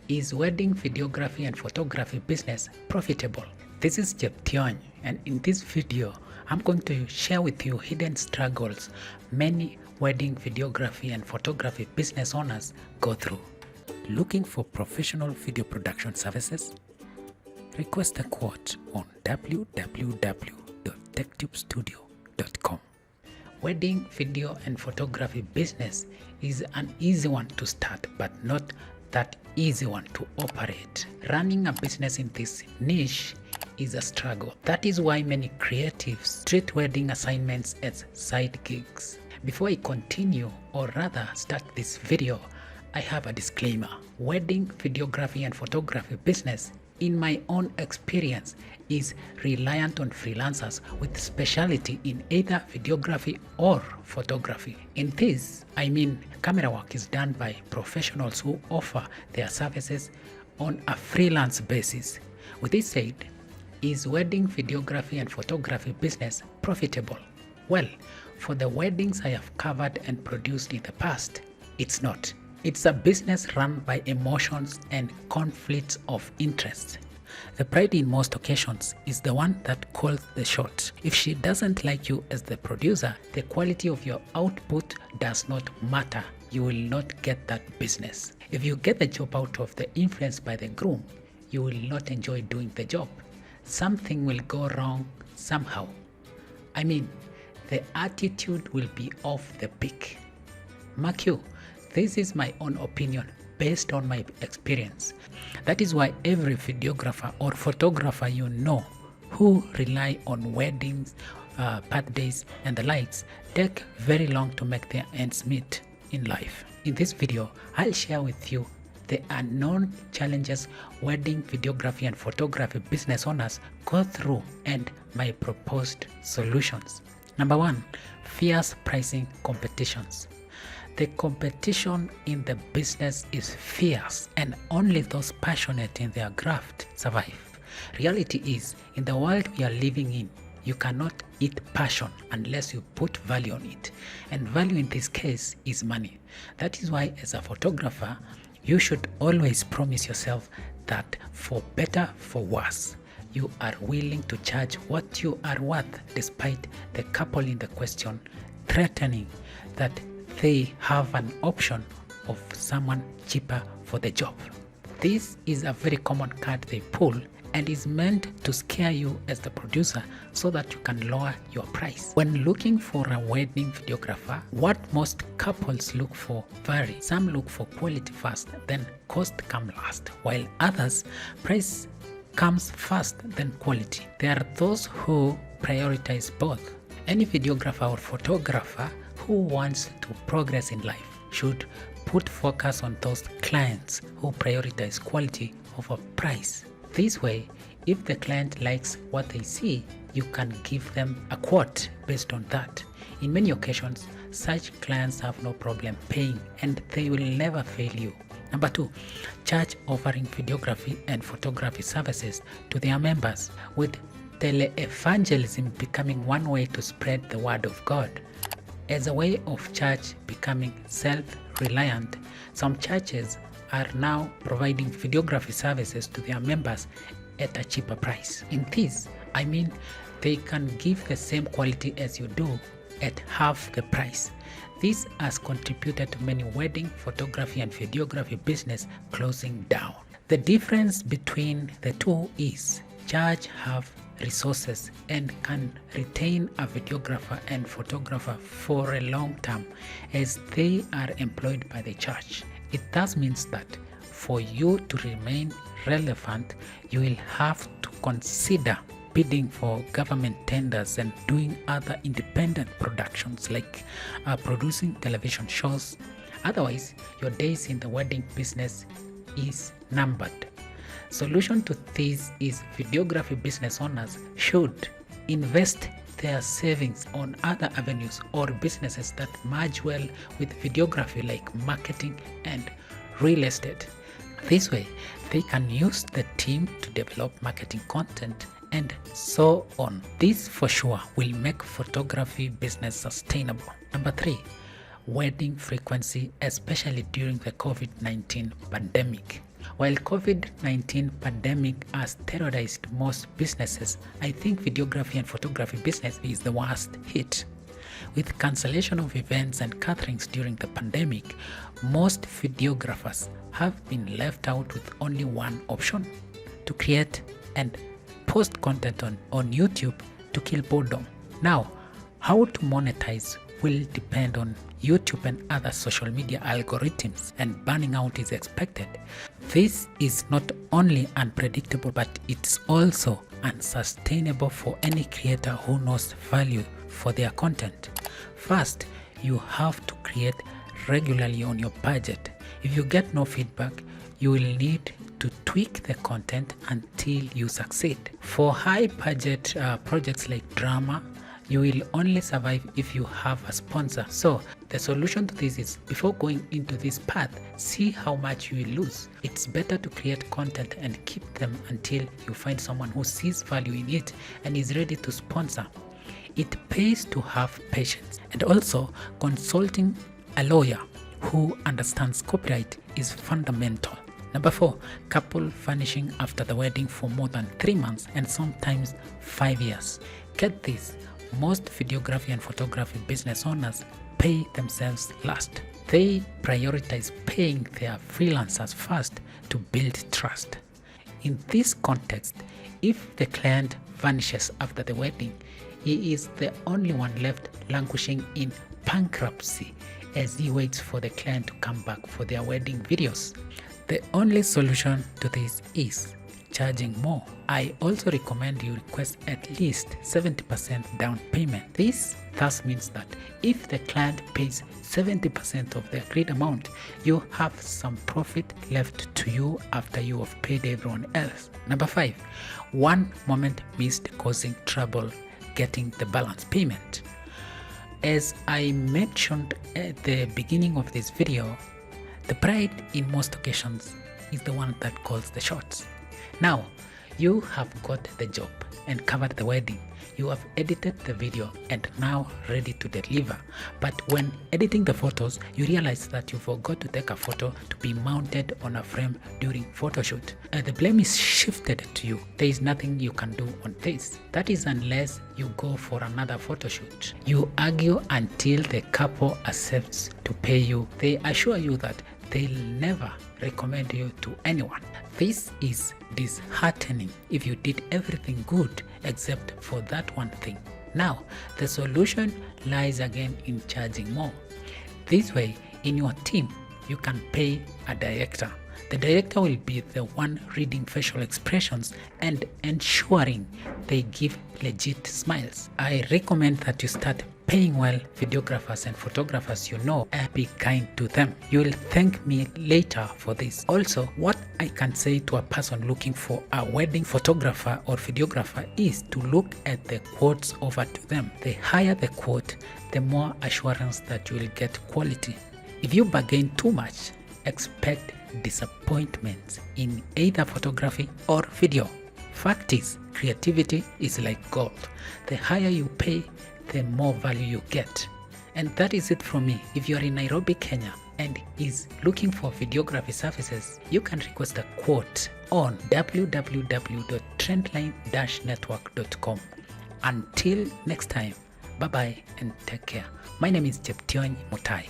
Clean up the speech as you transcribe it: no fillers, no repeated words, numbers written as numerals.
Is wedding videography and photography business profitable? This is Jeption, and in this video, I'm going to share with you hidden struggles many wedding videography and photography business owners go through. Looking for professional video production services? Request a quote on www.techtubestudio.com. Wedding video and photography business is an easy one to start, but not that easy one to operate. Running a business in this niche is a struggle. That is why many creatives treat wedding assignments as side gigs. Before I continue, or rather start this video, I have a disclaimer. Wedding videography and photography business, in my own experience, is reliant on freelancers with specialty in either videography or photography. In this, I mean camera work is done by professionals who offer their services on a freelance basis. With this said, is wedding videography and photography business profitable? Well, for the weddings I have covered and produced in the past, it's not. It's a business run by emotions and conflicts of interest. The bride in most occasions is the one that calls the shot. If she doesn't like you as the producer, the quality of your output does not matter. You will not get that business. If you get the job out of the influence by the groom, you will not enjoy doing the job. Something will go wrong somehow. I mean, the attitude will be off the peak. Mark you, this is my own opinion based on my experience. That is why every videographer or photographer you know who rely on weddings, birthdays and the likes take very long to make their ends meet in life. In this video, I'll share with you the unknown challenges wedding videography and photography business owners go through and my proposed solutions. Number one, fierce pricing competitions. The competition in the business is fierce and only those passionate in their craft survive. Reality is, in the world we are living in, you cannot eat passion unless you put value on it. And value in this case is money. That is why as a photographer, you should always promise yourself that for better, for worse, you are willing to charge what you are worth despite the couple in the question threatening that they have an option of someone cheaper for the job. This is a very common card they pull and is meant to scare you as the producer so that you can lower your price. When looking for a wedding videographer, what most couples look for vary. Some look for quality first, then cost come last, while others, price comes first, then quality. There are those who prioritize both. Any videographer or photographer who wants to progress in life should put focus on those clients who prioritize quality over price. This way, if the client likes what they see, you can give them a quote based on that. In many occasions, such clients have no problem paying and they will never fail you. Number two, church offering videography and photography services to their members, with televangelism becoming one way to spread the word of God. As a way of church becoming self-reliant, some churches are now providing videography services to their members at a cheaper price. In this, I mean they can give the same quality as you do at half the price. This has contributed to many wedding photography and videography business closing down. The difference between the two is church have resources and can retain a videographer and photographer for a long time as they are employed by the church. It thus means that for you to remain relevant, you will have to consider bidding for government tenders and doing other independent productions like producing television shows. Otherwise, your days in the wedding business is numbered. Solution to this is videography business owners should invest their savings on other avenues or businesses that merge well with videography like marketing and real estate. This way, they can use the team to develop marketing content and so on. This for sure will make photography business sustainable. Number three, wedding frequency, especially during the COVID-19 pandemic. While COVID-19 pandemic has terrorized most businesses, I think videography and photography business is the worst hit. With cancellation of events and gatherings during the pandemic, most videographers have been left out with only one option: to create and post content on YouTube to kill boredom. Now, how to monetize will depend on YouTube and other social media algorithms, and burning out is expected. This is not only unpredictable, but it's also unsustainable for any creator who knows value for their content. First, you have to create regularly on your budget. If you get no feedback, you will need to tweak the content until you succeed. For high budget projects like drama, you will only survive if you have a sponsor. So the solution to this is, before going into this path, see how much you will lose. It's better to create content and keep them until you find someone who sees value in it and is ready to sponsor. It pays to have patience, and also consulting a lawyer who understands copyright is fundamental. Number 4, couple vanishing after the wedding for more than 3 months and sometimes 5 years. Get this, most videography and photography business owners pay themselves last. They prioritize paying their freelancers first to build trust. In this context, if the client vanishes after the wedding, he is the only one left languishing in bankruptcy as he waits for the client to come back for their wedding videos. The only solution to this is charging more. I also recommend you request at least 70% down payment. This thus means that if the client pays 70% of the agreed amount, you have some profit left to you after you have paid everyone else. Number 5, one moment missed causing trouble getting the balance payment. As I mentioned at the beginning of this video, the bride in most occasions is the one that calls the shots. Now, you have got the job and covered the wedding. You have edited the video and now ready to deliver. But when editing the photos, you realize that you forgot to take a photo to be mounted on a frame during photo shoot. The blame is shifted to you. There is nothing you can do on this. That is unless you go for another photo shoot. You argue until the couple accepts to pay you. They assure you that they'll never recommend you to anyone. This is disheartening if you did everything good except for that one thing. Now, the solution lies again in charging more. This way, in your team, you can pay a director. The director will be the one reading facial expressions and ensuring they give legit smiles. I recommend that you start paying well videographers and photographers you know, and be kind to them. You will thank me later for this. Also, what I can say to a person looking for a wedding photographer or videographer is to look at the quotes offered to them. The higher the quote, the more assurance that you will get quality. If you bargain too much, expect disappointments in either photography or video. Fact is, creativity is like gold. The higher you pay, the more value you get. And that is it from me. If you are in Nairobi, Kenya and is looking for videography services, you can request a quote on www.trendline-network.com. Until next time, bye bye and take care. My name is Cheptiony Mutai.